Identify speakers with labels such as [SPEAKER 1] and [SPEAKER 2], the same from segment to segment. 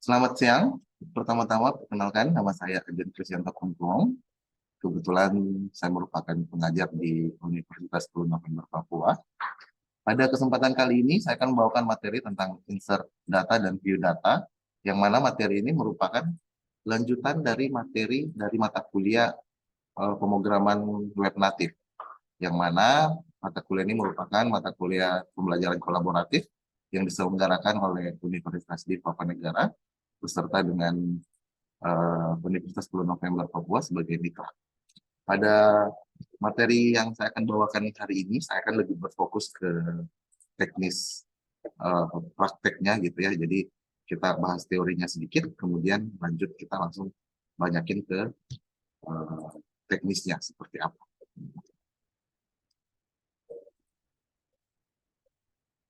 [SPEAKER 1] Selamat siang. Pertama-tama, perkenalkan nama saya Agen Kristianto Kumpuong. Kebetulan saya merupakan pengajar di Universitas 10 November Papua. Pada kesempatan kali ini, saya akan membawakan materi tentang insert data dan view data, yang mana materi ini merupakan lanjutan dari materi dari mata kuliah pemrograman web natif, yang mana mata kuliah ini merupakan mata kuliah pembelajaran kolaboratif yang diselenggarakan oleh Universitas di Papua Negara beserta dengan Universitas 10 November Papua sebagai mitra. Pada materi yang saya akan bawakan hari ini, saya akan lebih berfokus ke teknis prakteknya gitu ya. Jadi kita bahas teorinya sedikit, kemudian lanjut kita langsung banyakin ke uh, teknisnya seperti apa.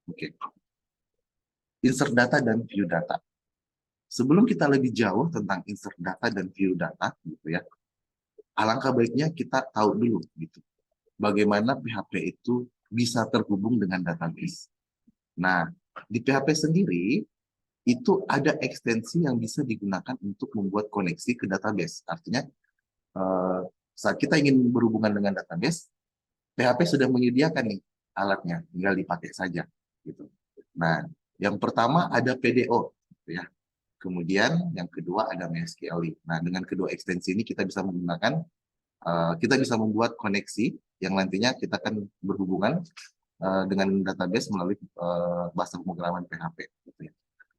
[SPEAKER 1] Oke, insert data dan view data. Sebelum kita lebih jauh tentang insert data dan view data, gitu ya, alangkah baiknya kita tahu dulu gitu bagaimana PHP itu bisa terhubung dengan database. Nah, di PHP sendiri itu ada ekstensi yang bisa digunakan untuk membuat koneksi ke database. Artinya saat kita ingin berhubungan dengan database, PHP sudah menyediakan nih alatnya, tinggal dipakai saja gitu. Nah, yang pertama ada PDO gitu ya. Kemudian yang kedua ada MySQL. Nah, dengan kedua ekstensi ini kita bisa menggunakan kita bisa membuat koneksi yang nantinya kita akan berhubungan dengan database melalui bahasa pemrograman PHP. Gitu ya.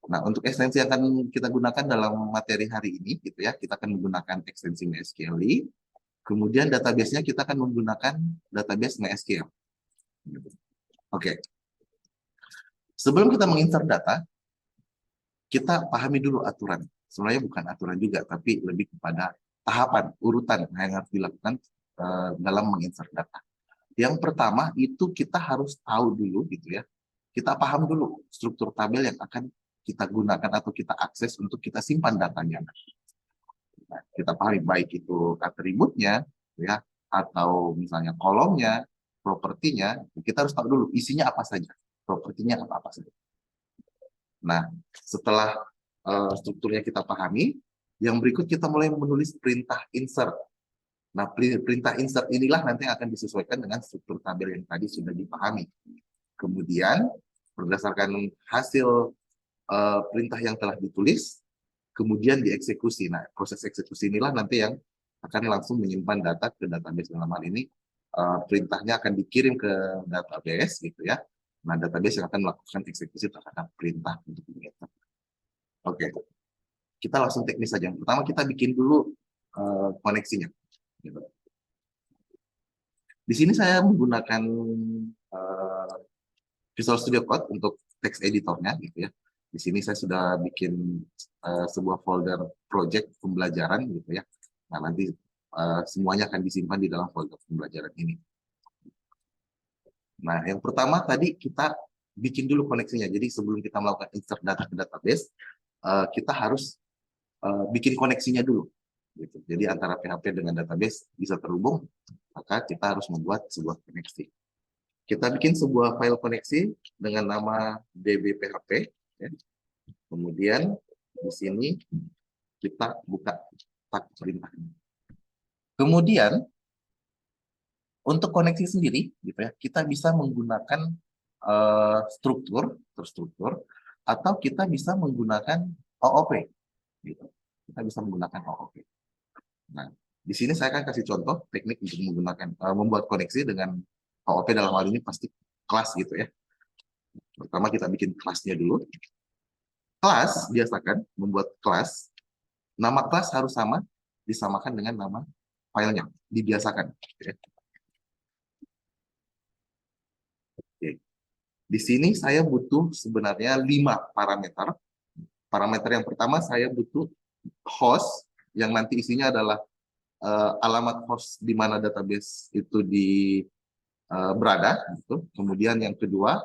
[SPEAKER 1] Nah, untuk ekstensi yang akan kita gunakan dalam materi hari ini, gitu ya, kita akan menggunakan ekstensi MySQL. Kemudian database-nya kita akan menggunakan database MySQL. Gitu. Oke, sebelum kita menginsert data, kita pahami dulu aturan. Sebenarnya bukan aturan juga, tapi lebih kepada tahapan, urutan yang harus dilakukan dalam menginsert data. Yang pertama itu kita harus tahu dulu gitu ya. Kita paham dulu struktur tabel yang akan kita gunakan atau kita akses untuk kita simpan datanya. Nah, kita pahami baik itu atributnya ya atau misalnya kolomnya, propertinya, kita harus tahu dulu isinya apa saja, propertinya apa saja. Nah, setelah strukturnya kita pahami, yang berikut kita mulai menulis perintah insert. Nah, perintah insert inilah nanti yang akan disesuaikan dengan struktur tabel yang tadi sudah dipahami. Kemudian, berdasarkan hasil perintah yang telah ditulis, kemudian dieksekusi. Nah, proses eksekusi inilah nanti yang akan langsung menyimpan data ke database. Dalam hal ini, perintahnya akan dikirim ke database, gitu ya. Nah, database yang akan melakukan eksekusi terhadap perintah untuk menginsert. Oke, kita langsung teknis saja. Yang pertama kita bikin dulu koneksinya. Gitu. Di sini saya menggunakan uh, Visual Studio Code untuk text editornya, gitu ya. Di sini saya sudah bikin sebuah folder project pembelajaran, gitu ya. Nah, nanti semuanya akan disimpan di dalam folder pembelajaran ini. Nah, yang pertama tadi kita bikin dulu koneksinya. Jadi sebelum kita melakukan insert data ke database, kita harus bikin koneksinya dulu. Gitu. Jadi antara PHP dengan database bisa terhubung, maka kita harus membuat sebuah koneksi. Kita bikin sebuah file koneksi dengan nama dbphp. Ya. Kemudian di sini kita buka tag perintahnya. Kemudian untuk koneksi sendiri, gitu ya, kita bisa menggunakan terstruktur, atau kita bisa menggunakan OOP. Gitu. Kita bisa menggunakan OOP. Nah, di sini saya akan kasih contoh teknik untuk menggunakan membuat koneksi dengan OOP dalam hal ini pasti kelas gitu ya. Pertama kita bikin kelasnya dulu. Kelas biasakan membuat kelas, nama kelas harus sama, disamakan dengan nama filenya, dibiasakan. Oke. Di sini saya butuh sebenarnya 5 parameter. Parameter yang pertama saya butuh host, yang nanti isinya adalah alamat host di mana database itu berada. Gitu. Kemudian yang kedua,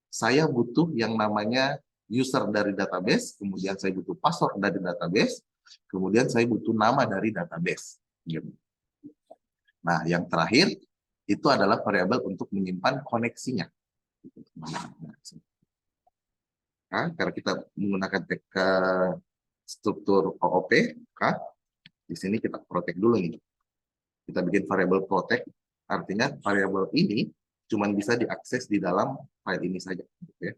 [SPEAKER 1] saya butuh yang namanya user dari database, kemudian saya butuh password dari database, kemudian saya butuh nama dari database. Gitu. Nah, yang terakhir itu adalah variabel untuk menyimpan koneksinya. Nah, karena kita menggunakan struktur OOP, maka di sini kita protect dulu nih. Kita bikin variable protect, artinya variable ini cuma bisa diakses di dalam file ini saja. Gitu ya.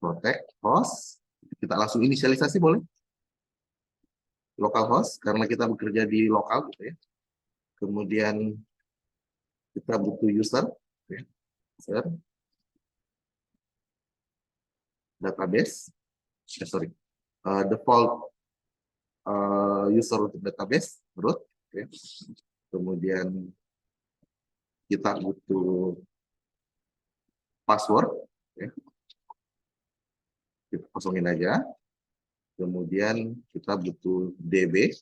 [SPEAKER 1] Protect host, kita langsung inisialisasi boleh? Localhost, karena kita bekerja di lokal gitu ya. Kemudian kita butuh user, ya. User, database, default user untuk database, root, ya. Kemudian kita butuh password, ya. Kita kosongin aja. Kemudian kita butuh DB,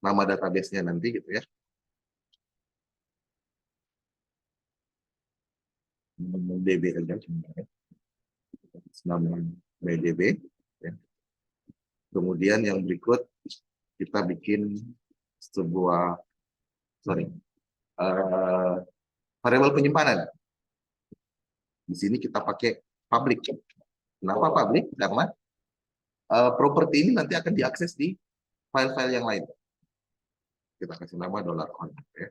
[SPEAKER 1] nama database-nya nanti gitu ya. DB aja, nama DB. Ya. Kemudian yang berikut kita bikin sebuah variabel penyimpanan. Di sini kita pakai public. Kenapa public? Karena properti ini nanti akan diakses di file-file yang lain. Kita kasih nama $on. Ya.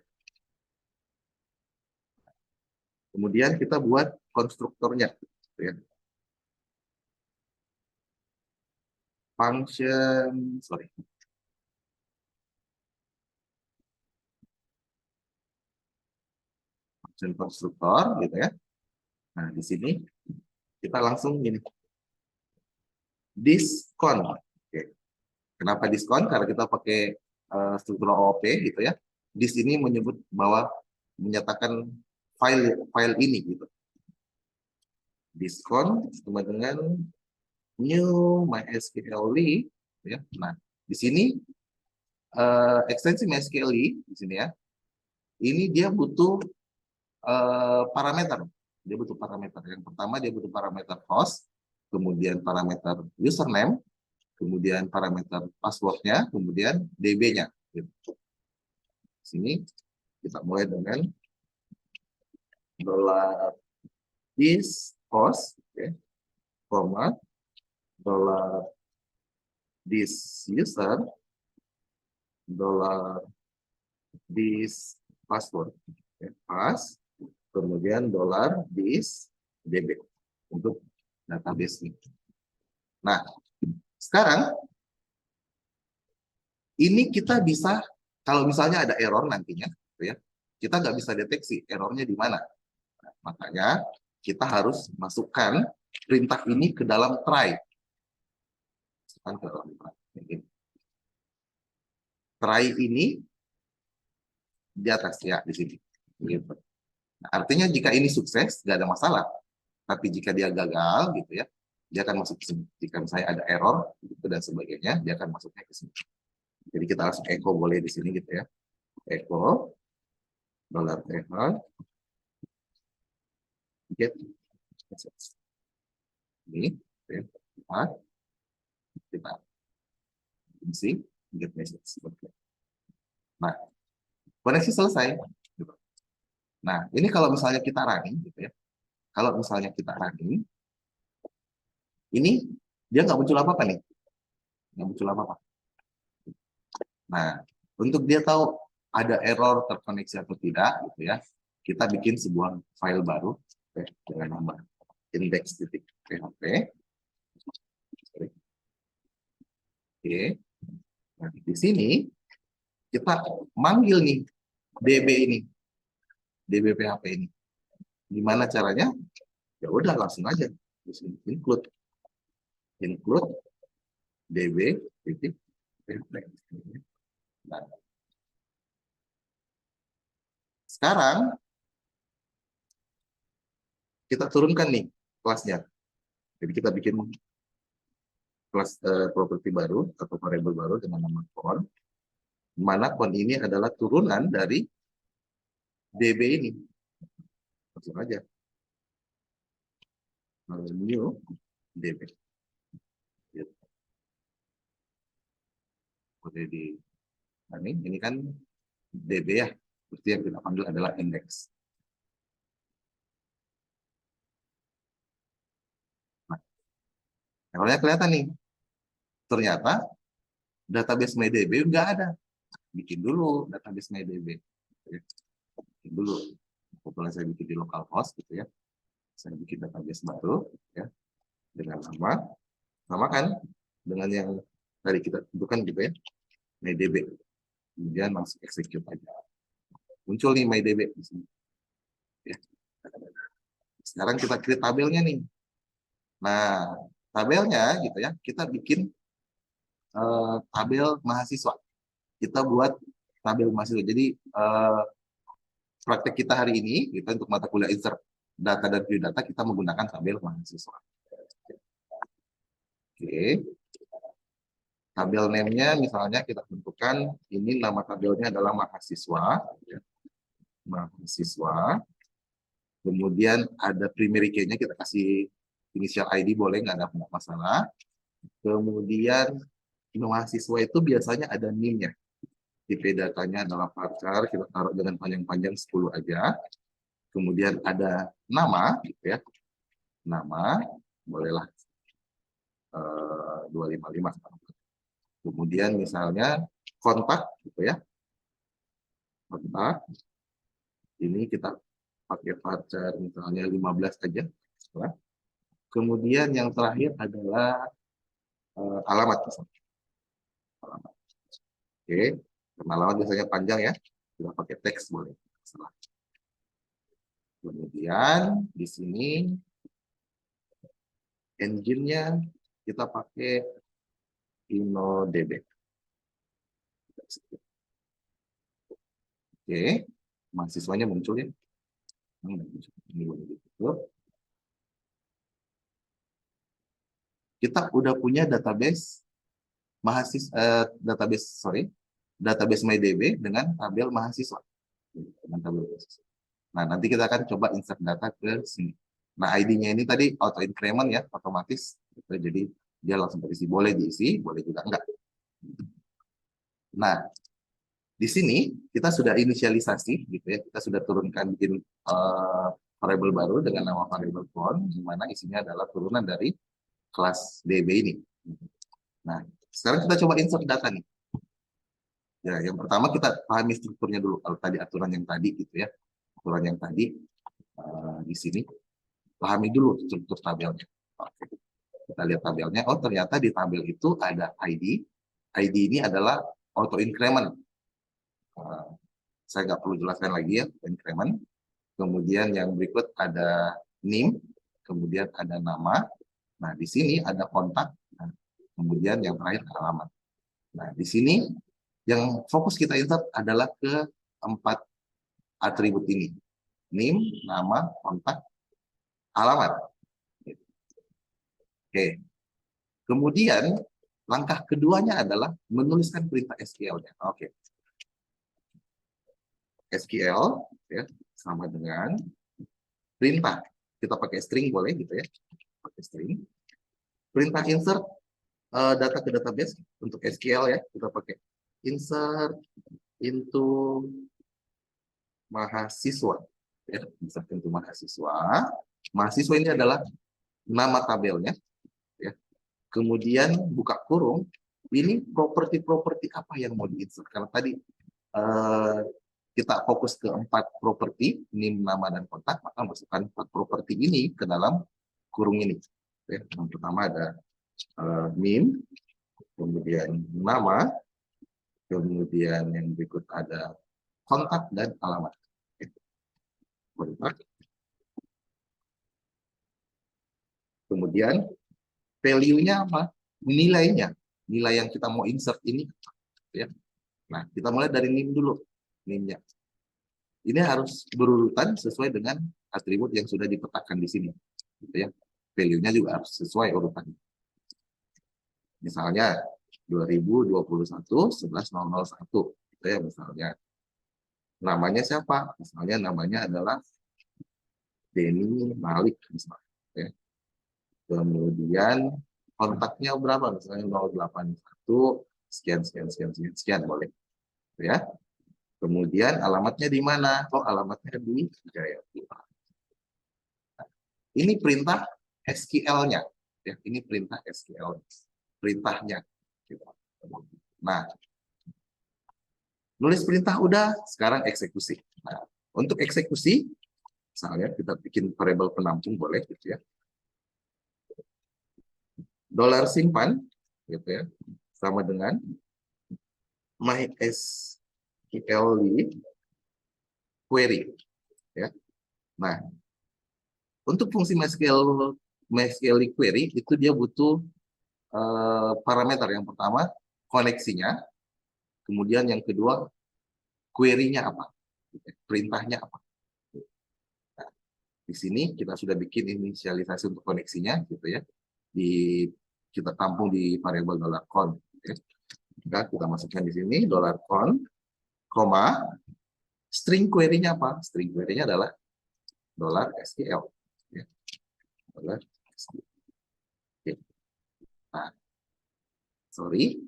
[SPEAKER 1] Kemudian kita buat konstruktornya. Ya. Function, function konstruktor, gitu ya. Nah, di sini kita langsung ini. Diskon. Oke. Kenapa diskon? Karena kita pakai struktur OOP, gitu ya. Di sini menyebut bahwa menyatakan file ini, gitu. Diskon sama dengan new MySQL, ya. Nah, di sini ekstensi MySQL di sini ya. Ini dia butuh parameter. Dia butuh parameter. Yang pertama dia butuh parameter host, kemudian parameter username, kemudian parameter passwordnya, kemudian DB-nya. Gitu. Di sini kita mulai dengan $this host, okay, comma $this user, $this password, okay, pass, kemudian $this DB untuk database ini. Nah, sekarang ini kita bisa, kalau misalnya ada error nantinya, ya, kita nggak bisa deteksi errornya di mana. Nah, makanya kita harus masukkan perintah ini ke dalam try. Masukkan ke dalam try. Try ini di atas ya di sini. Gitu. Nah, artinya jika ini sukses, nggak ada masalah. Tapi jika dia gagal, gitu ya, dia akan masuk ke sini. Jika misalnya ada error gitu, dan sebagainya, dia akan masuknya ke sini. Jadi kita langsung echo boleh di sini gitu ya. Echo $TH get message. Ini ya, kita isi get message. Nah, koneksi selesai. Nah, ini kalau misalnya kita running gitu ya. Kalau misalnya kita running, ini dia nggak muncul apa-apa nih. Nggak muncul apa-apa. Nah, untuk dia tahu ada error terkoneksi atau tidak, gitu ya, kita bikin sebuah file baru dengan nama index.php. Oke, nah, di sini kita manggil nih DB ini, DB PHP ini. Gimana caranya? Ya udah langsung aja include DB titik PHP. Nah, sekarang kita turunkan nih kelasnya. Jadi kita bikin kelas properti baru atau variable baru dengan nama con. Mana con ini adalah turunan dari DB ini. Langsung aja. New DB. Oke, ini kan DB ya. Berarti yang kita panggil adalah index. Nah, errornya kelihatan nih. Ternyata database MyDB nggak ada. Bikin dulu database MyDB. Bikin dulu. Kebetulan saya bikin di localhost gitu ya. Saya bikin database baru ya dengan nama sama kan dengan yang tadi kita tentukan gitu ya, MyDB. Kemudian langsung execute aja. Muncul nih MyDB di sini. Ya. Sekarang kita create tabelnya nih. Nah, tabelnya gitu ya, kita bikin tabel mahasiswa. Kita buat tabel mahasiswa. Jadi praktek kita hari ini, kita untuk mata kuliah insert data dan view data, kita menggunakan tabel mahasiswa. Oke. Tabel name-nya misalnya kita tentukan, ini nama tabelnya adalah mahasiswa. Mahasiswa. Kemudian ada primary key-nya, kita kasih initial ID, boleh, nggak ada masalah. Kemudian mahasiswa itu biasanya ada NIM-nya. IP datanya adalah varchar, kita taruh dengan panjang-panjang 10 aja. Kemudian ada nama, gitu ya. Nama, bolehlah 255. Kemudian misalnya kontak, gitu ya. Kontak, ini kita pakai varchar misalnya 15 aja. Kemudian yang terakhir adalah alamat. Alamat. Oke, karena alamat biasanya panjang ya, kita pakai teks boleh. Kemudian di sini engine-nya kita pakai InnoDB. Oke, mahasiswanya muncul ya. Ini boleh ditutup. Kita udah punya database database MyDB dengan tabel mahasiswa. Nah, nanti kita akan coba insert data ke sini. Nah, ID-nya ini tadi auto increment ya, otomatis. Jadi dia langsung terisi. Boleh diisi, boleh juga enggak. Nah, di sini kita sudah inisialisasi, gitu ya. Kita sudah turunkan bikin variabel baru dengan nama variabel font, di mana isinya adalah turunan dari kelas DB ini. Nah, sekarang kita coba insert data nih. Ya, yang pertama kita pahami strukturnya dulu. Kalau tadi aturan yang tadi, gitu ya. Aturan yang tadi di sini, pahami dulu struktur tabelnya. Oke. Kita lihat tabelnya. Oh, ternyata di tabel itu ada ID. ID ini adalah auto increment. Saya nggak perlu jelaskan lagi ya, increment. Kemudian yang berikut ada NIM, kemudian ada nama. Nah, di sini ada kontak, nah, kemudian yang terakhir alamat. Nah, di sini yang fokus kita insert adalah ke 4 atribut ini. NIM, nama, kontak, alamat. Oke. Kemudian langkah keduanya adalah menuliskan perintah SQL-nya. Oke. SQL ya, sama dengan perintah. Kita pakai string boleh gitu ya. Pakai string. Perintah insert data ke database untuk SQL ya, kita pakai insert into mahasiswa ya, insert into mahasiswa. Mahasiswa ini adalah nama tabelnya ya. Kemudian buka kurung, ini properti-properti apa yang mau diinsert, karena tadi kita fokus ke 4 properti, NIM, nama, dan kontak, maka masukkan 4 properti ini ke dalam kurung ini. Ya, yang pertama ada NIM, kemudian nama, kemudian yang berikut ada kontak dan alamat. Kontak. Kemudian value-nya apa? Nilainya. Nilai yang kita mau insert ini. Ya. Nah, kita mulai dari NIM dulu. NIM-nya. Ini harus berurutan sesuai dengan atribut yang sudah dipetakan di sini. Gitu ya. Value-nya juga harus sesuai urutannya. Misalnya 2021-11-001. Gitu ya, misalnya. Namanya siapa? Misalnya namanya adalah Denny Malik. Misalnya. Ya. Kemudian kontaknya berapa? Misalnya 081 sekian boleh. Ya. Kemudian alamatnya di mana? Oh, alamatnya di Jayapura. Ini perintah SQL-nya. Ya, ini perintah SQL. Perintahnya. Gitu. Nah, nulis perintah udah, sekarang eksekusi. Nah, untuk eksekusi, misalnya kita bikin variabel penampung boleh gitu ya. Dolar simpan gitu ya, sama dengan MySQL query ya. Nah, untuk fungsi MySQL query itu dia butuh parameter. Yang pertama koneksinya, kemudian yang kedua query-nya apa, perintahnya apa. Nah, di sini kita sudah bikin inisialisasi untuk koneksinya gitu ya. Kita tampung di variabel $count. Ya. Kita masukkan di sini $count, koma, string query-nya apa? String query-nya adalah $SQL. Ya. $SQL. Oke. Nah, sorry,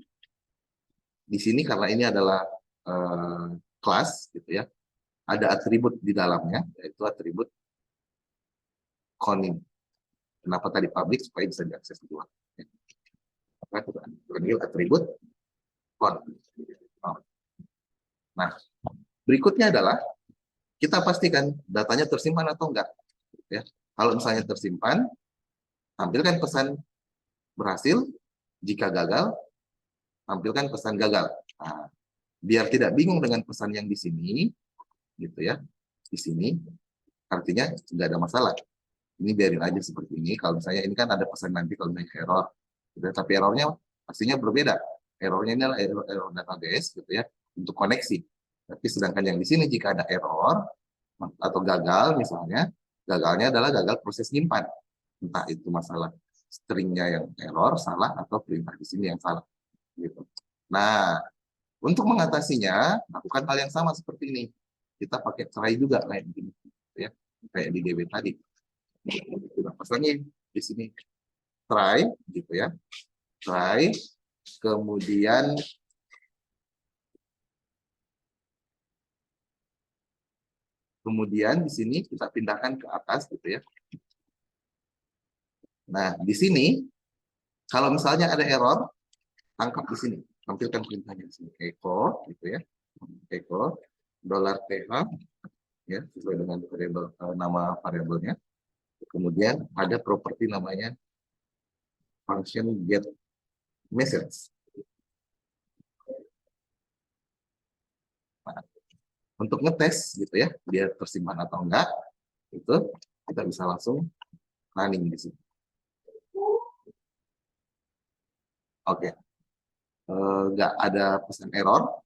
[SPEAKER 1] di sini karena ini adalah kelas gitu ya, ada atribut di dalamnya, yaitu atribut count. Kenapa tadi public? Supaya bisa diakses di luar. Maka kita panggil atribut count. Nah, berikutnya adalah kita pastikan datanya tersimpan atau enggak. Ya. Kalau misalnya tersimpan, tampilkan pesan berhasil. Jika gagal, tampilkan pesan gagal. Nah, biar tidak bingung dengan pesan yang di sini, gitu ya. Di sini, artinya nggak ada masalah. Ini biarin aja seperti ini. Kalau misalnya ini kan ada pesan nanti kalau misalnya error, gitu. Tapi errornya pastinya berbeda. Errornya ini adalah error database, gitu ya, untuk koneksi. Tapi sedangkan yang di sini jika ada error atau gagal misalnya, gagalnya adalah gagal proses nyimpan. Entah itu masalah stringnya yang error salah atau perintah di sini yang salah. Gitu. Nah, untuk mengatasinya lakukan hal yang sama seperti ini. Kita pakai try juga kayak begini, ya, kayak di DB tadi. Kita pasangin di sini try, gitu ya, try, kemudian di sini kita pindahkan ke atas, gitu ya. Nah, di sini kalau misalnya ada error, tangkap di sini, tampilkan perintahnya di sini, echo, gitu ya, echo $th, ya, sesuai dengan variabel nama variabelnya. Kemudian ada properti namanya function get message. Nah, untuk ngetes gitu ya, dia tersimpan atau enggak, itu kita bisa langsung running di sini. Oke, nggak ada pesan error.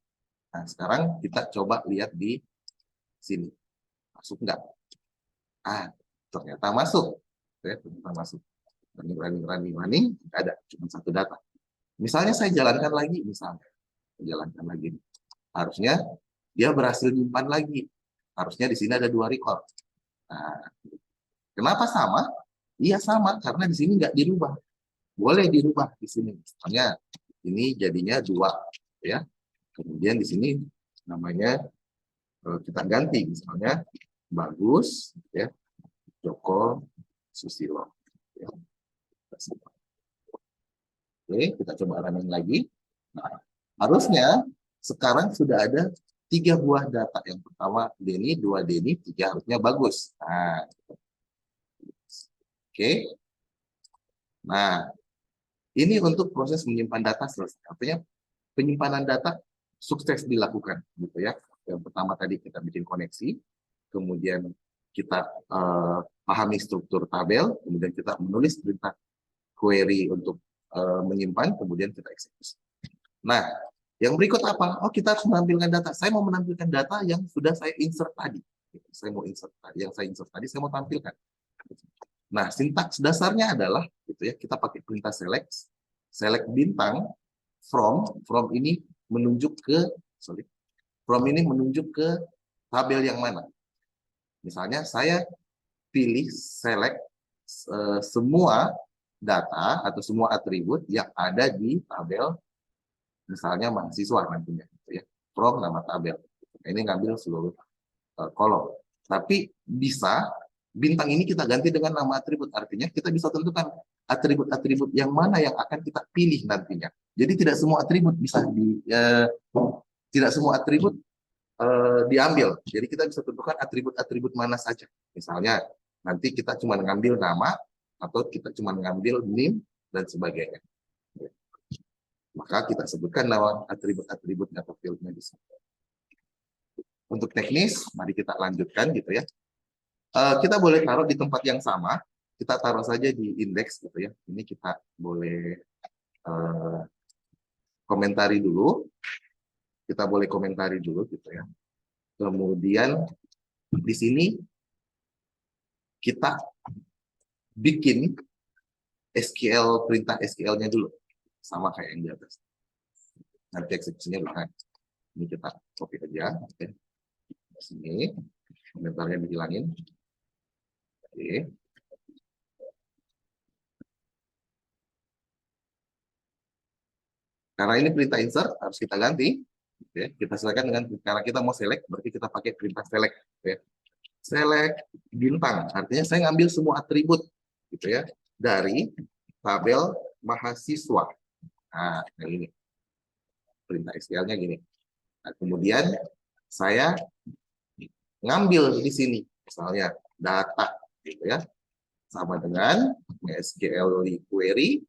[SPEAKER 1] Nah, sekarang kita coba lihat di sini, masuk nggak? Ah, ternyata masuk. Ya, ternyata masuk. Running, nggak ada, cuma satu data. Misalnya saya jalankan lagi, harusnya dia berhasil nyimpan lagi. Harusnya di sini ada 2 record. Nah, kenapa sama? Iya sama, karena di sini nggak dirubah. Boleh dirubah di sini. Misalnya ini jadinya 2, ya. Kemudian di sini namanya kita ganti, misalnya Bagus, ya, Joko Susilo. Ya. Oke, kita coba running lagi. Nah, harusnya sekarang sudah ada 3 buah data. Yang pertama Denny, 2 Denny, 3 harusnya Bagus. Nah, oke. Nah, ini untuk proses menyimpan data selesai. Artinya penyimpanan data sukses dilakukan, gitu ya. Yang pertama tadi kita bikin koneksi, kemudian kita pahami struktur tabel, kemudian kita menulis perintah query untuk menyimpan, kemudian kita eksekusi. Nah, yang berikut apa? Oh, kita harus menampilkan data. Saya mau menampilkan data yang sudah saya insert tadi. Saya mau insert tadi, yang saya insert tadi saya mau tampilkan. Nah, sintaks dasarnya adalah gitu ya, kita pakai perintah select bintang from ini menunjuk ke tabel yang mana. Misalnya saya pilih select semua data atau semua atribut yang ada di tabel, misalnya mahasiswa nantinya, gitu ya, from nama tabel. Nah, ini ngambil seluruh kolom. Tapi bisa bintang ini kita ganti dengan nama atribut, artinya kita bisa tentukan atribut-atribut yang mana yang akan kita pilih nantinya. Jadi tidak semua atribut bisa tidak semua atribut diambil. Jadi kita bisa tentukan atribut-atribut mana saja. Misalnya nanti kita cuma ngambil nama atau kita cuma ngambil NIM dan sebagainya. Maka kita sebutkan nama atribut-atribut data field-nya di sini. Untuk teknis, mari kita lanjutkan gitu ya. Kita boleh taruh di tempat yang sama. Kita taruh saja di indeks gitu ya. Ini kita boleh komentari dulu. Kita boleh komentari dulu gitu ya. Kemudian di sini kita bikin SQL, perintah SQL-nya dulu. Sama kayak yang di atas. Nanti eksekusinya bukan. Ini kita copy aja. Oke. Di sini komentarnya dihilangin. Oke. Karena ini perintah insert harus kita ganti. Oke. Kita sesuaikan dengan karena kita mau select, berarti kita pakai perintah select. Oke. Select bintang, artinya saya ngambil semua atribut gitu ya dari tabel mahasiswa. Nah, ini perintah SQL-nya gini. Nah, kemudian saya ngambil di sini misalnya data gitu ya. Sama dengan SQL query,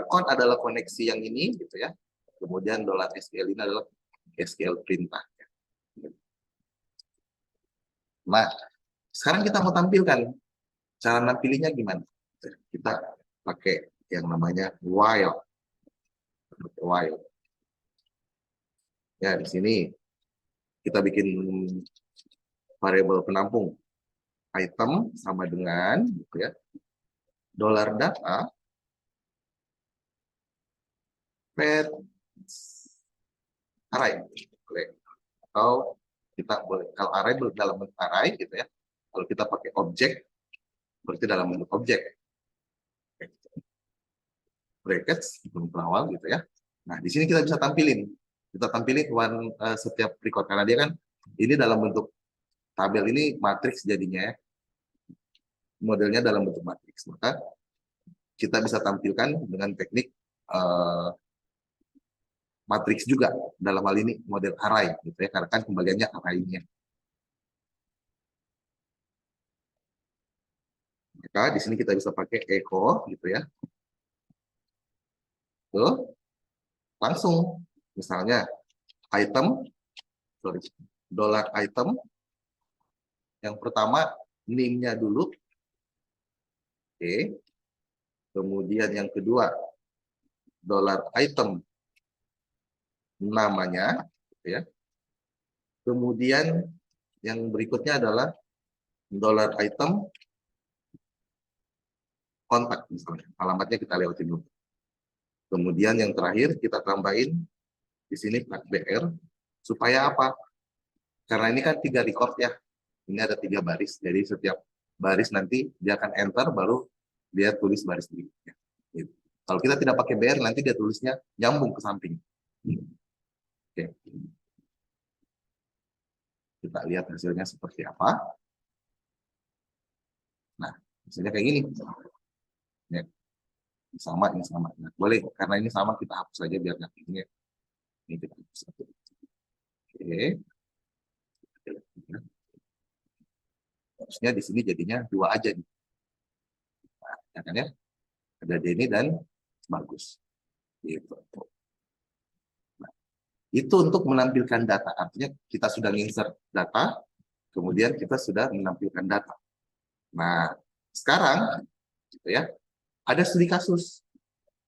[SPEAKER 1] $con adalah koneksi yang ini gitu ya. Kemudian $SQL ini adalah SQL perintah. Nah, sekarang kita mau tampilkan cara nampilinya gimana? Kita pakai yang namanya while. While. Ya, di sini kita bikin variabel penampung. Item sama dengan gitu ya. $data pet array. Atau kita boleh, kalau array dalam bentuk array gitu ya. Kalau kita pakai objek, berarti dalam bentuk objek. Brackets, bentuk awal gitu ya. Nah, di sini kita bisa tampilin. Kita tampilin setiap record. Karena dia kan, ini dalam bentuk tabel ini matriks jadinya ya. Modelnya dalam bentuk matriks. Maka kita bisa tampilkan dengan teknik matriks juga. Dalam hal ini model array gitu ya. Karena kan kembaliannya array-nya. Maka di sini kita bisa pakai echo gitu ya. Tuh, langsung misalnya item, sorry, $item. Yang pertama name-nya dulu. Oke. Kemudian yang kedua $item namanya gitu ya. Kemudian yang berikutnya adalah $item kontak misalnya. Alamatnya kita lewatin dulu. Kemudian yang terakhir kita tambahin di sini plat BR supaya apa? Karena ini kan 3 record ya. Ini ada 3 baris. Jadi setiap baris nanti dia akan enter baru dia tulis baris berikutnya. Gitu. Kalau kita tidak pakai BR nanti dia tulisnya nyambung ke samping. Oke. Kita lihat hasilnya seperti apa. Nah, misalnya kayak gini. Ya. Sama, ini sama. Nah, boleh, karena ini sama kita hapus saja biar nggak ini. Ini kita hapus satu. Oke. Harusnya di sini jadinya 2 aja nih. Nah, ya kan ya? Ada Denny dan Bagus. Gitu. Nah, itu untuk menampilkan data. Artinya kita sudah insert data, kemudian kita sudah menampilkan data. Nah, sekarang gitu ya, ada studi kasus.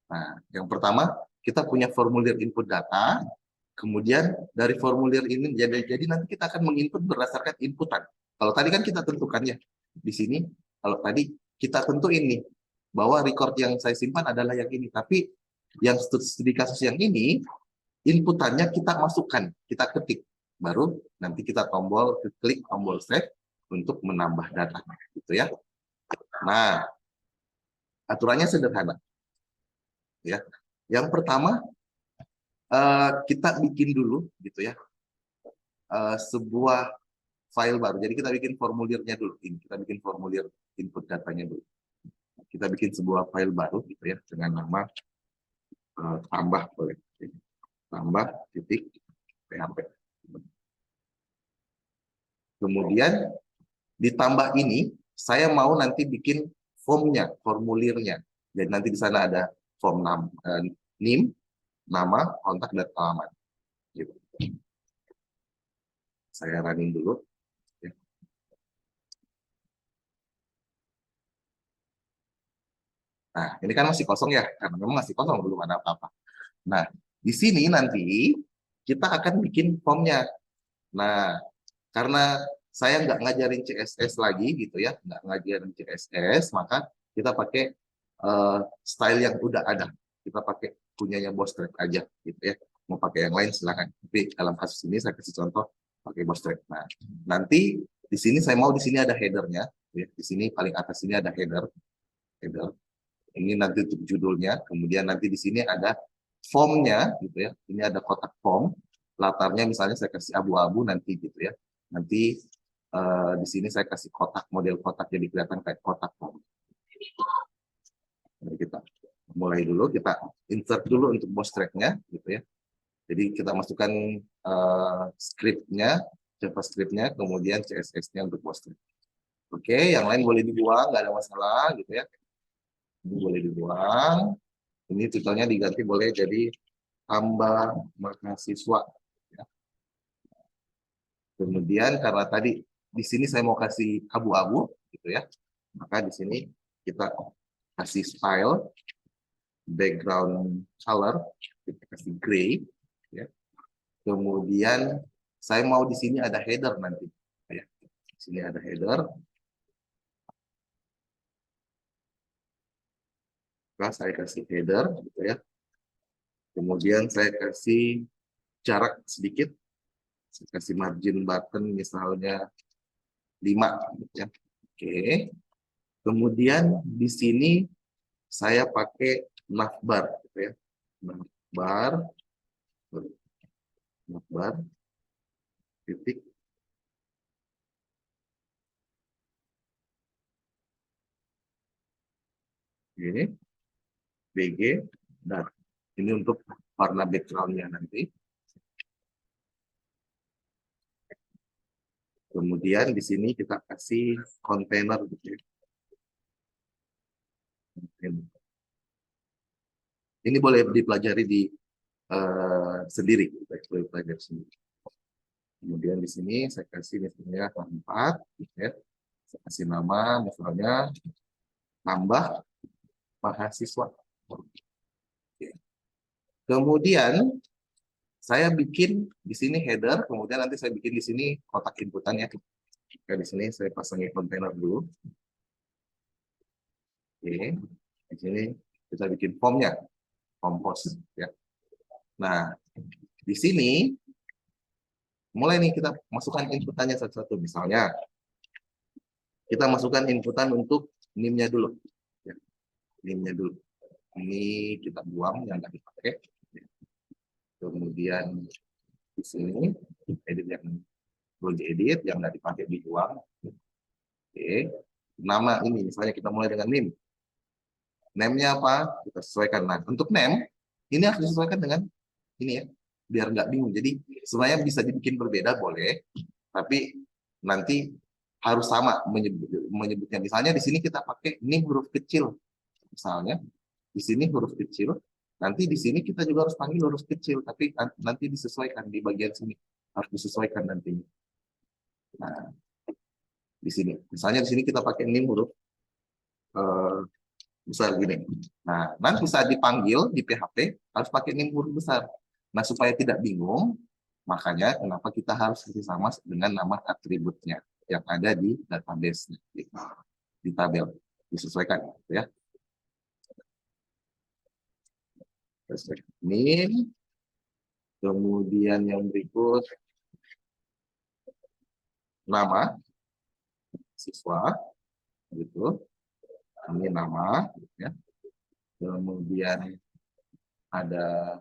[SPEAKER 1] Nah, yang pertama kita punya formulir input data, kemudian dari formulir ini jadi nanti kita akan menginput berdasarkan inputan. Kalau tadi kan kita tentukan ya di sini, kalau tadi kita tentuin nih bahwa record yang saya simpan adalah yang ini, tapi yang studi kasus yang ini inputannya kita masukkan, kita ketik, baru nanti kita klik tombol save untuk menambah data, gitu ya. Nah, aturannya sederhana, ya. Yang pertama kita bikin dulu, gitu ya, sebuah file baru. Jadi kita bikin formulirnya dulu. Ini kita bikin formulir input datanya dulu. kita bikin sebuah file baru gitu ya dengan nama tambah boleh tambah titik PHP. Kemudian ditambah ini saya mau nanti bikin formnya, formulirnya. Jadi nanti di sana ada form NIM, nama, kontak, dan alamat. Gitu. Saya running dulu. Ya. Nah, ini kan masih kosong ya, karena memang masih kosong, belum ada apa-apa. Nah, di sini nanti kita akan bikin formnya. Nah, karena saya nggak ngajarin CSS lagi gitu ya, nggak ngajarin CSS, maka kita pakai style yang udah ada. Kita pakai punyanya Bostrap aja gitu ya. Mau pakai yang lain silakan. Tapi dalam kasus ini saya kasih contoh pakai Bostrap. Nah, nanti di sini saya mau di sini ada headernya. Ya. Di sini paling atas ini ada header. Header. Ini nanti untuk judulnya. Kemudian nanti di sini ada formnya gitu ya. Ini ada kotak form. Latarnya misalnya saya kasih abu-abu nanti gitu ya. Nanti di sini saya kasih kotak, model kotak jadi kelihatan kayak kotak form. Jadi kita mulai dulu, kita insert dulu untuk Bostrap-nya gitu ya. Jadi kita masukkan script-nya, JavaScript-nya, kemudian CSS-nya untuk Bostrap. Oke, yang lain boleh dibuang, nggak ada masalah gitu ya. Ini boleh dibuang. Ini titelnya diganti boleh jadi tambah mahasiswa. Ya. Kemudian karena tadi di sini saya mau kasih abu-abu, gitu ya, maka di sini kita kasih style, background color, kita kasih gray. Ya. Kemudian saya mau di sini ada header nanti. Ya. Di sini ada header. Maka saya kasih header, gitu ya. Kemudian saya kasih jarak sedikit. Saya kasih margin button misalnya 5 gitu ya. Oke. Kemudian di sini saya pakai navbar gitu ya. Navbar titik ini BG dan ini untuk warna backgroundnya nanti. Kemudian di sini kita kasih kontainer gitu ya. Ini boleh dipelajari di sendiri, boleh pelajari sendiri. Kemudian di sini saya kasih misalnya tempat, ya. Saya kasih nama misalnya tambah mahasiswa. Kemudian saya bikin di sini header, kemudian nanti saya bikin di sini kotak inputannya. Oke, di sini saya pasangi kontainer dulu. Oke, di sini kita bikin formnya, kompos. Ya. Nah, di sini mulai nih kita masukkan inputannya satu-satu. Misalnya kita masukkan inputan untuk NIM-nya dulu. Ya, NIM-nya dulu. Ini kita buang yang nggak dipakai. Kemudian di sini edit yang belum diedit, yang nggak dipakai dibuang. Oke. Nama ini misalnya kita mulai dengan NIM. Name-nya apa? Kita sesuaikan. Nah, untuk name ini harus disesuaikan dengan ini ya, biar nggak bingung. Jadi sebenarnya bisa dibikin berbeda boleh, tapi nanti harus sama menyebutnya. Misalnya di sini kita pakai NIM huruf kecil. Misalnya di sini huruf kecil, nanti di sini kita juga harus panggil huruf kecil, tapi nanti disesuaikan di bagian sini harus disesuaikan nantinya. Nah, di sini, misalnya di sini kita pakai NIM huruf besar gini. Nah, nanti saat dipanggil di PHP harus pakai NIM huruf besar. Nah, supaya tidak bingung, makanya kenapa kita harus sama dengan nama atributnya yang ada di database di tabel disesuaikan ya. Ini kemudian yang berikut nama siswa gitu. Ini nama ya. Kemudian ada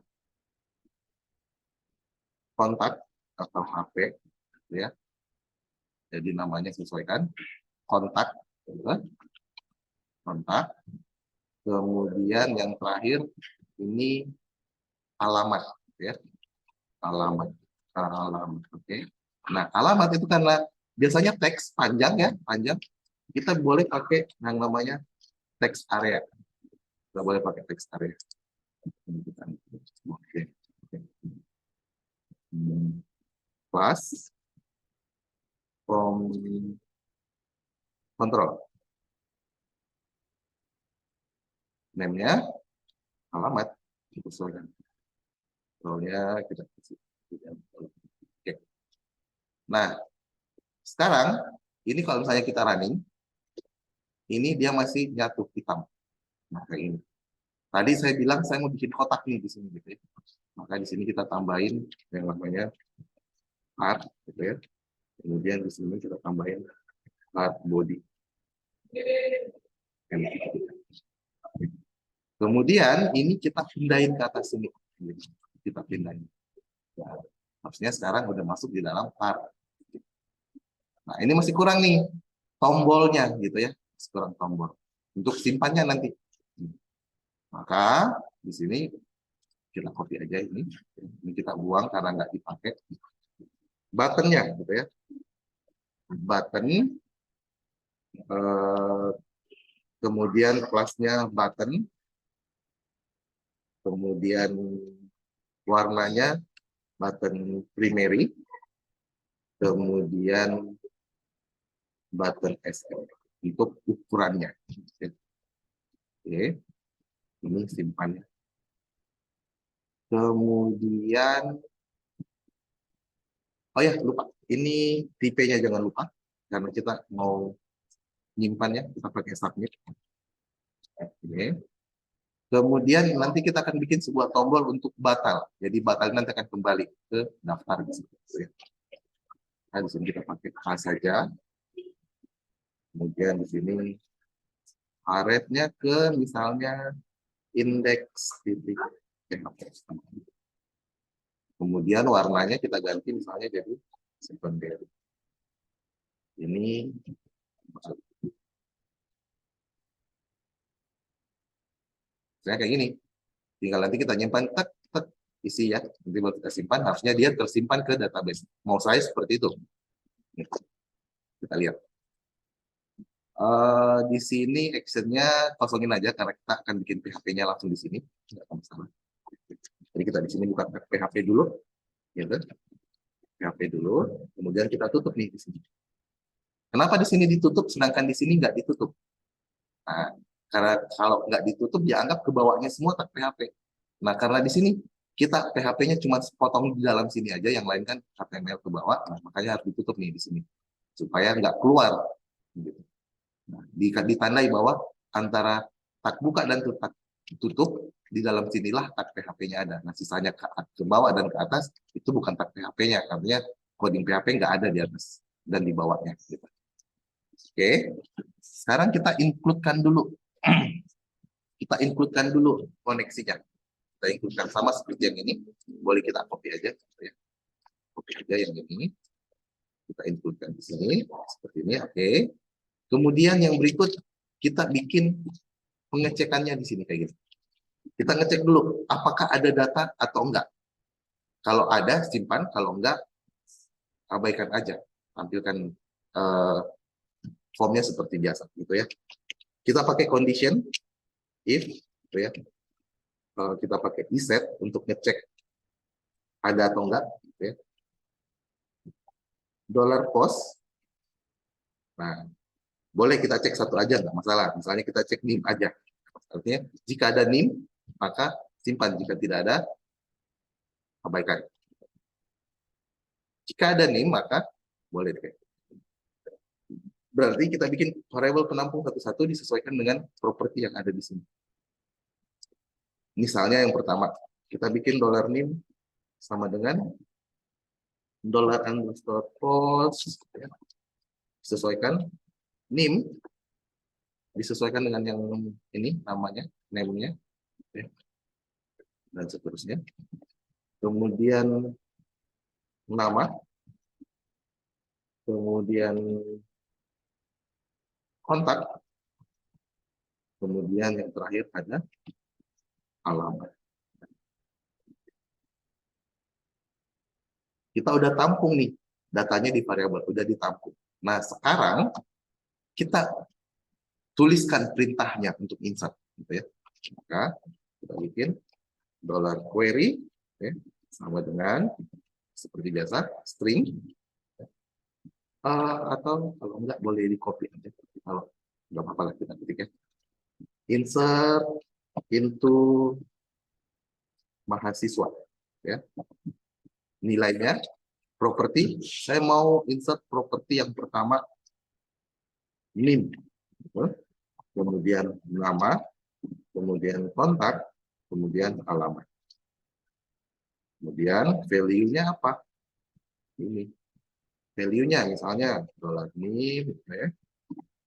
[SPEAKER 1] kontak atau HP ya. Jadi namanya sesuaikan kontak gitu. kontak. Kemudian yang terakhir ini alamat, ya, alamat, alamat, oke. Nah, alamat itu karena biasanya teks panjang ya, panjang, kita boleh pakai yang namanya teks area. Kita boleh pakai teks area. Oke. Plus from control. Name-nya alamat disesuaikan. Controlnya kita kasih. Oke. Nah, sekarang ini kalau misalnya kita running, ini dia masih nyatu hitam. Nah, kayak ini. Tadi saya bilang saya mau bikin kotak nih di sini gitu ya. Maka di sini kita tambahin yang namanya heart gitu ya. Kemudian di sini kita tambahin heart body. Kemudian ini kita pindahin ke atas sini. Kita pindahin. Nah, harusnya sekarang udah masuk di dalam heart. Nah, ini masih kurang nih tombolnya gitu ya. Masih kurang tombol. Untuk simpannya nanti. Maka di sini kita copy aja ini. Ini kita buang karena nggak dipakai. Buttonnya gitu ya. Button kemudian kelasnya button, kemudian warnanya button primary, kemudian button SL untuk ukurannya. Oke, ini simpannya. Kemudian, oh ya lupa, ini tipenya jangan lupa karena kita mau nyimpannya, kita pakai submit. Oke. Kemudian nanti kita akan bikin sebuah tombol untuk batal. Jadi batal nanti akan kembali ke daftar di situ. Nah, di sini kita pakai A saja. Kemudian di sini arefnya ke misalnya indeks titik. Kemudian warnanya kita ganti misalnya jadi secondary. Ini saya kayak gini. Tinggal nanti kita nyimpan tek tek isi ya. Nanti baru kita simpan, harusnya dia tersimpan ke database. Mau saya seperti itu. Kita lihat. Di sini actionnya kosongin aja karena kita akan bikin PHP-nya langsung di sini. Nggak ada masalah. Jadi kita di sini buka PHP dulu, gitu. PHP dulu, kemudian kita tutup nih di sini. Kenapa di sini ditutup, sedangkan di sini nggak ditutup? Nah, karena kalau nggak ditutup, dianggap ke bawahnya semua tak PHP. Nah, karena di sini kita PHP-nya cuma sepotong di dalam sini aja, yang lain kan HTML ke bawah, nah, makanya harus ditutup nih di sini supaya nggak keluar. Gitu. Nah, ditandai bahwa antara tak buka dan tak tutup di dalam sinilah tak PHP-nya ada. Nah, sisanya ke bawah dan ke atas itu bukan tak PHP-nya, artinya coding PHP nggak ada di atas dan di bawahnya. Gitu. Oke, sekarang kita include-kan dulu. Kita include-kan dulu koneksinya. Kita include-kan sama seperti yang ini. Boleh kita copy aja. Ya. Copy aja yang ini. Kita include-kan di sini. Seperti ini, oke. Kemudian yang berikut, kita bikin pengecekannya di sini kayak gitu. Kita ngecek dulu, apakah ada data atau enggak. Kalau ada, simpan. Kalau enggak, abaikan aja. Tampilkan formnya seperti biasa. Gitu ya. Kita pakai condition, if, gitu ya. Kita pakai iset untuk ngecek ada atau enggak. Gitu ya. $post. Nah, boleh kita cek satu aja, nggak masalah. Misalnya kita cek NIM aja. Artinya, jika ada NIM, maka simpan. Jika tidak ada, abaikan. Jika ada NIM, maka boleh deh. Berarti kita bikin variabel penampung satu-satu disesuaikan dengan properti yang ada di sini. Misalnya yang pertama, kita bikin $NIM sama dengan $_post, ya. Sesuaikan NIM disesuaikan dengan yang ini namanya, name-nya, ya. Dan seterusnya. Kemudian nama, kemudian kontak, Kemudian yang terakhir ada alamat. Kita udah tampung nih, datanya di variabel, udah ditampung. Nah, sekarang kita tuliskan perintahnya untuk insert. Gitu ya. Maka kita bikin $query, ya, sama dengan seperti biasa, string, atau kalau enggak boleh di copy aja. Kalau nggak apa-apa lah kita ketik ya. Insert into mahasiswa. Ya. Nilainya, properti, saya mau insert properti yang pertama, NIM. Kemudian nama, kemudian kontak, kemudian alamat. Kemudian value-nya apa? Ini. Value-nya misalnya $NIM, ya.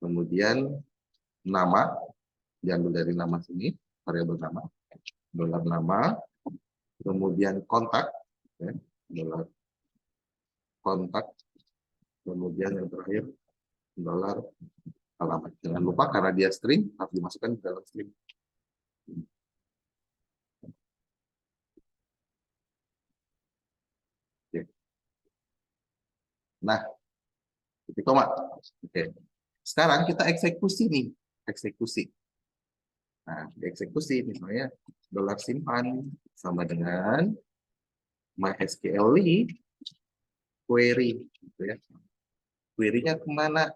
[SPEAKER 1] Kemudian nama, diambil dari nama sini, variabel nama, $nama, kemudian kontak, ya, kontak, kemudian yang terakhir $alamat. Jangan lupa karena dia string harus dimasukkan ke dalam string. Oke. Nah, itu koma. Oke. Sekarang kita eksekusi nih, eksekusi. Nah, eksekusi misalnya $simpan sama dengan MySQL query, gitu ya. Query-nya kemana?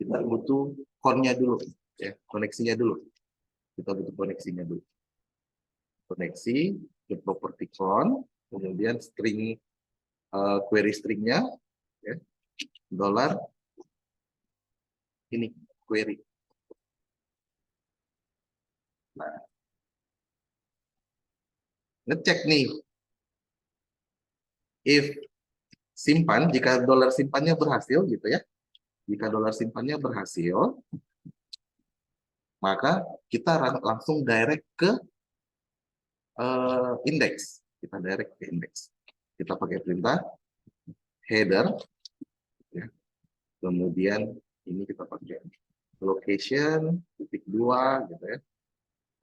[SPEAKER 1] Kita butuh connya dulu, ya, koneksinya dulu. Kita butuh koneksinya dulu. Koneksi ke property con, kemudian string query stringnya, ya, dollar ini query. Nah, ngecek nih, if simpan, jika dolar simpannya berhasil, gitu ya. Jika dolar simpannya berhasil, maka kita langsung direct ke indeks. Kita direct ke indeks. Kita pakai perintah header, ya. Kemudian ini kita pakai location titik dua, gitu ya.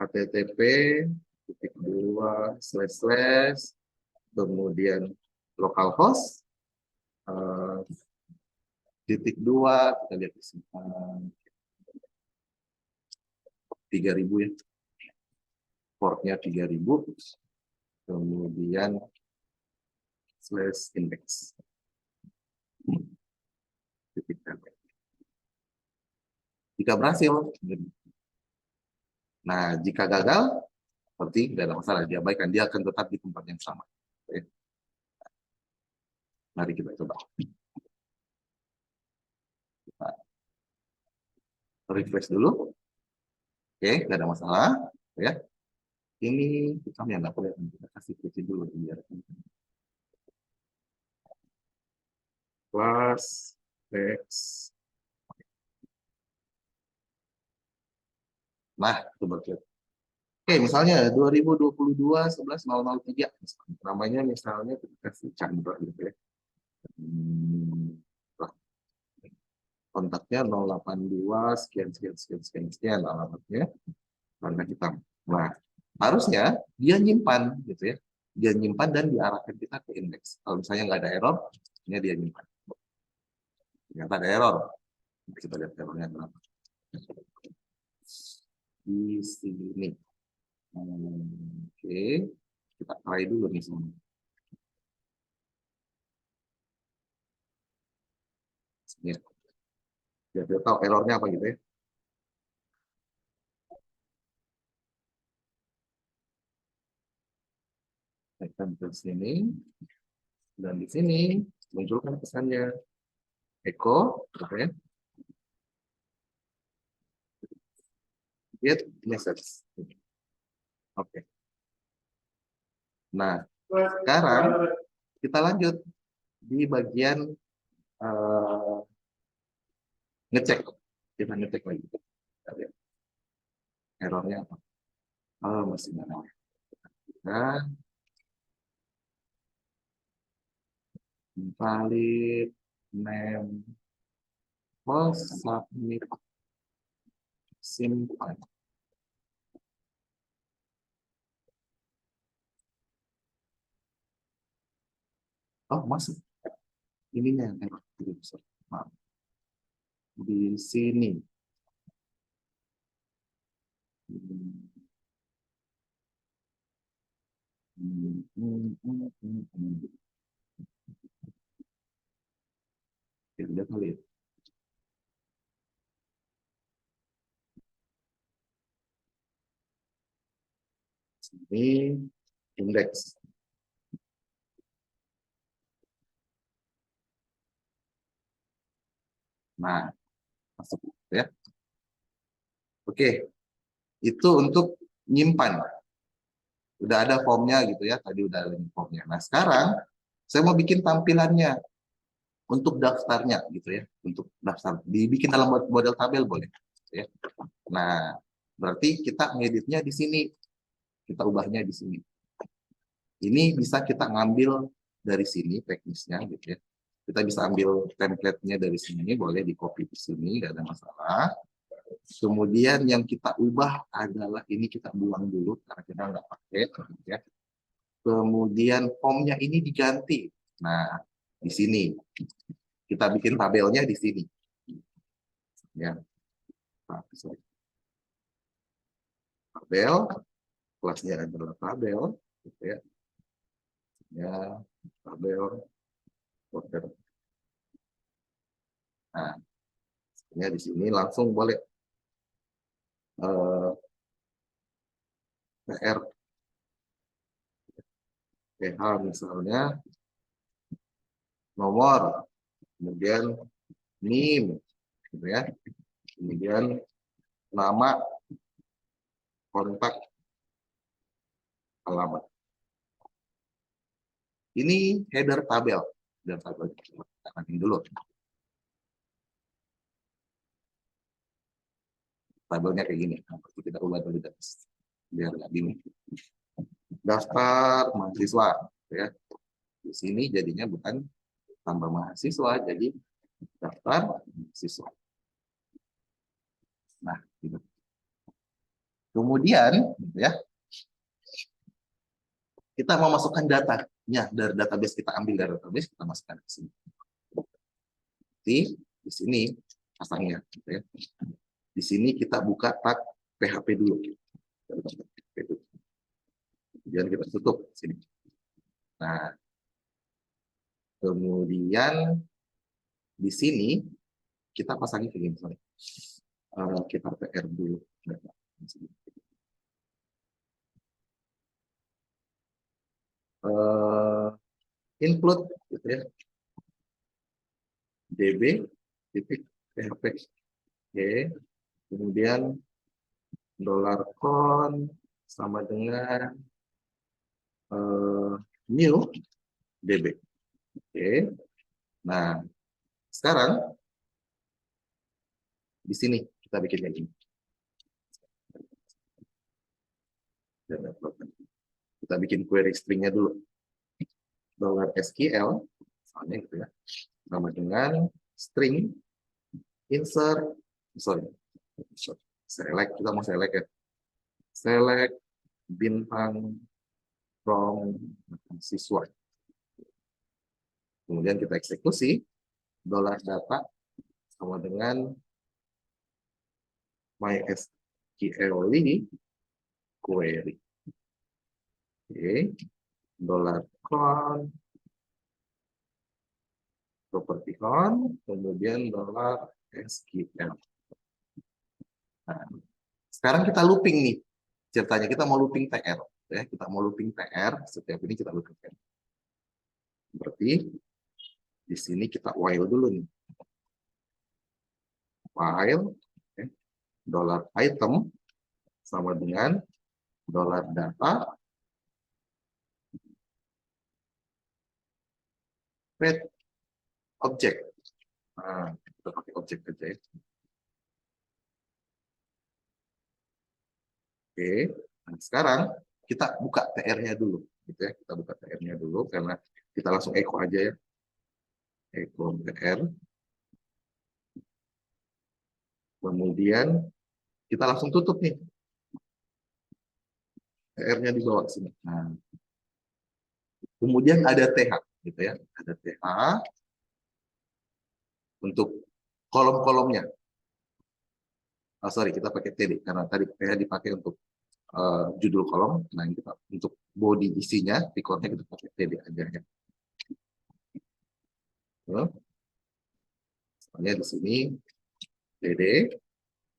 [SPEAKER 1] http titik dua // kemudian localhost titik dua, kita lihat di sini 3000 ya, portnya 3000, kemudian /index. Jika berhasil, nah jika gagal, seperti tidak ada masalah, diabaikan, dia akan tetap di tempat yang sama. Oke. Mari kita coba. Kita refresh dulu. Oke, tidak ada masalah. Ya. Ini kami yang nggak boleh, kita kasih kunci dulu biar kelas teks. Nah, coba lihat. Oke, misalnya 2022 11.003, namanya misalnya kita kasih Chandra gitu ya. Kontaknya 082 sekian sekian sekian sekian sekian alamatnya warna hitam. Nah, harusnya dia nyimpan gitu ya. Dia nyimpan dan diarahkan kita ke indeks. Kalau misalnya nggak ada error, ini dia nyimpan. Ternyata ada error. Kita lihat errornya berapa. Di sini. Oke, kita try dulu nih semua. Ya. Biar dia tahu errornya apa gitu ya. Tekan ke sini, dan di sini munculkan pesannya echo, gitu ya. Get message. Oke. Nah, sekarang kita lanjut di bagian ngecek. Kita ngecek lagi. Errornya apa? Oh, masih ada. Nah, valid name post submit simpan. Oh, masuk. Ininya yang error. Maaf. Di sini. Ya, lihat kali ya. Ini indeks. Nah, masuk ya. Oke, itu untuk nyimpan. Udah ada formnya gitu ya, tadi udah ada formnya. Nah, sekarang saya mau bikin tampilannya untuk daftarnya gitu ya, untuk daftar. Dibikin dalam model tabel boleh. Ya. Nah, berarti kita ngeditnya di sini, kita ubahnya di sini. Ini bisa kita ngambil dari sini teknisnya gitu ya. Kita bisa ambil template-nya dari sini, boleh di copy di sini, nggak ada masalah. Kemudian yang kita ubah adalah ini kita buang dulu karena kita nggak pakai ya. Kemudian formnya ini diganti. Nah, di sini kita bikin tabelnya di sini. Ya, tabel, kelasnya adalah tabel, gitu ya. Ya, tabel, order. Nah, ya di sini langsung boleh PR PH misalnya nomor, kemudian NIM, gitu ya. Kemudian nama, kontak, alamat. Ini header tabel. Header tabel. Kita dulu. Tabelnya kayak gini. Nah, kita ubah dulu biar nggak bingung. Daftar mahasiswa. Ya. Di sini jadinya bukan tambah mahasiswa, jadi daftar mahasiswa. Nah, gitu. Kemudian, gitu ya, kita mau masukkan datanya dari database, kita ambil dari database, kita masukkan ke sini. Di sini pasangnya, gitu ya. Di sini kita buka tag PHP dulu. Kemudian kita tutup sini. Nah, kemudian di sini kita pasangin kayak gini. Sorry. Kita PR dulu. Include gitu ya. DB titik PHP. Oke. Kemudian dolar con sama dengan new DB. Oke. Nah, sekarang di sini kita bikin kayak gini. Kita bikin query stringnya dulu. Dollar SQL, misalnya gitu ya, sama dengan string insert, sorry, select, kita mau select ya. Select bintang from siswa. Kemudian kita eksekusi, dollar data sama dengan MySQL query. Oke, dollar con, property con, kemudian dollar SQL. Nah, sekarang kita looping nih. Ceritanya kita mau looping TR. Ya, kita mau looping TR, setiap ini kita looping TR. Berarti di sini kita while dulu nih. While okay, dollar item sama dengan dollar data pet object. Nah, kita pakai objek aja ya. Oke, nah, sekarang kita buka TR-nya dulu, gitu ya. Kita buka TR-nya dulu karena kita langsung echo aja ya. Echo TR. Kemudian kita langsung tutup nih. TR-nya di bawah sini. Nah, kemudian ada TH. gitu ya. Ada TA untuk kolom-kolomnya. Oh, sorry, kita pakai TD karena tadi PH dipakai untuk judul kolom. Nah, kita untuk body isinya, recordnya kita pakai TD aja ya. Soalnya di sini TD,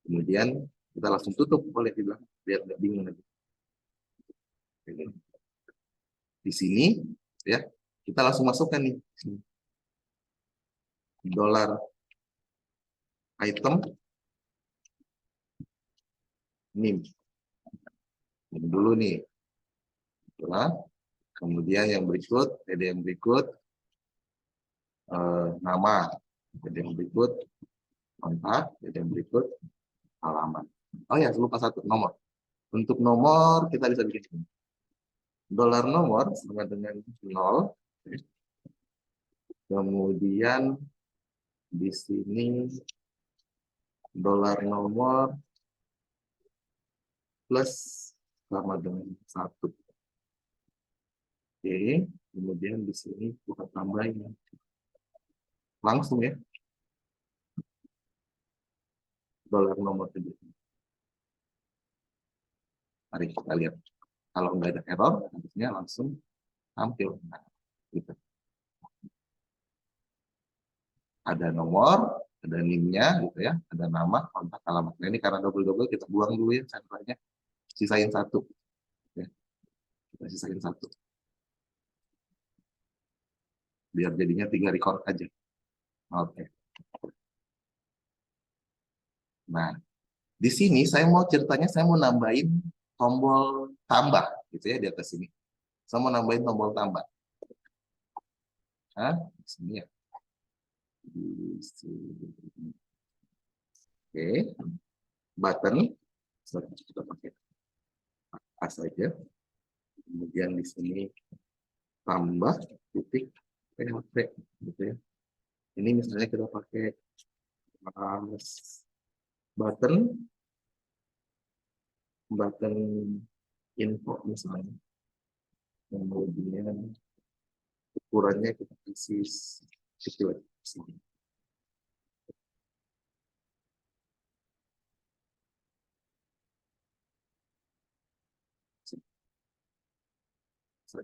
[SPEAKER 1] kemudian kita langsung tutup, boleh dibilang, biar nggak bingung lagi. Di sini ya, kita langsung masukkan nih dolar item NIM. Ini dulu nih. Setelah, kemudian yang berikut, TD yang berikut, nama, TD yang berikut, kontak, TD yang berikut, halaman. Oh ya, lupa satu, nomor. Untuk nomor, kita bisa bikin dolar nomor sama dengan 0. Kemudian di sini dolar nomor plus sama dengan 1. Oke, kemudian di sini kita tambahin langsung ya dolar nomor 7. Mari kita lihat. Kalau nggak ada error, harusnya langsung tampil. Nah, gitu. Ada nomor, ada NIM-nya, gitu ya, ada nama, kontak, alamat. Nah, ini karena double-double kita buang dulu ya senternya, sisain 1. Ya. Kita sisain 1. Biar jadinya 3 record aja. Oke. Nah, di sini saya mau ceritanya, saya mau nambahin tombol tambah, gitu ya, di atas sini. Saya mau nambahin tombol tambah. Nah, di sini ya. Di sini. Oke. Button. Kita pakai A saja. Kemudian di sini tambah titik PHP, gitu ya. Ini misalnya kita pakai button info misalnya. Kemudian ukurannya kita kasih kecil.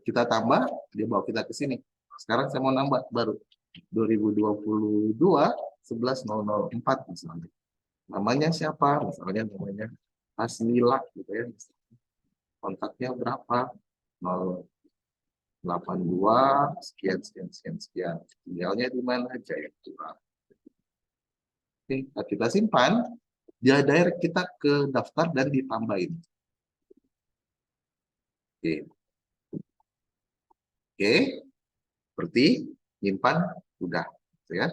[SPEAKER 1] Kita tambah, dia bawa kita ke sini. Sekarang saya mau nambah baru 2022 11.004 misalnya. Namanya siapa? Misalnya namanya Hasmila gitu ya. Kontaknya berapa? 082 sekian sekian sekian sekian. Emailnya di mana aja ya? Oke, kita simpan. Dia direct kita ke daftar dan ditambahin. Oke. Oke. Seperti nyimpan udah, gitu ya.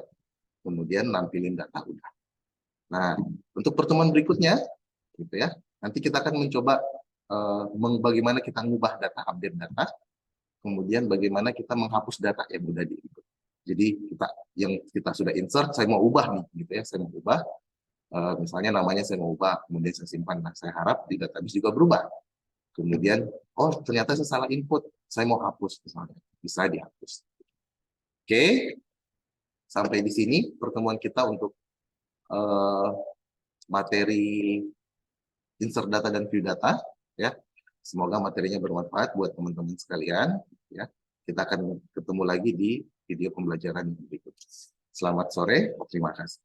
[SPEAKER 1] Kemudian nampilin data udah. Nah, untuk pertemuan berikutnya, gitu ya. Nanti kita akan mencoba bagaimana kita mengubah data, update data, kemudian bagaimana kita menghapus data yang sudah di-input. Jadi yang kita sudah insert, saya mau ubah nih, gitu ya. Saya mau ubah, misalnya namanya saya mau ubah, kemudian saya simpan. Nah, saya harap di database juga berubah. Kemudian, oh ternyata saya salah input, saya mau hapus misalnya, bisa dihapus. Oke, sampai di sini pertemuan kita untuk materi insert data dan view data, ya. Semoga materinya bermanfaat buat teman-teman sekalian, ya. Kita akan ketemu lagi di video pembelajaran berikut. Selamat sore, terima kasih.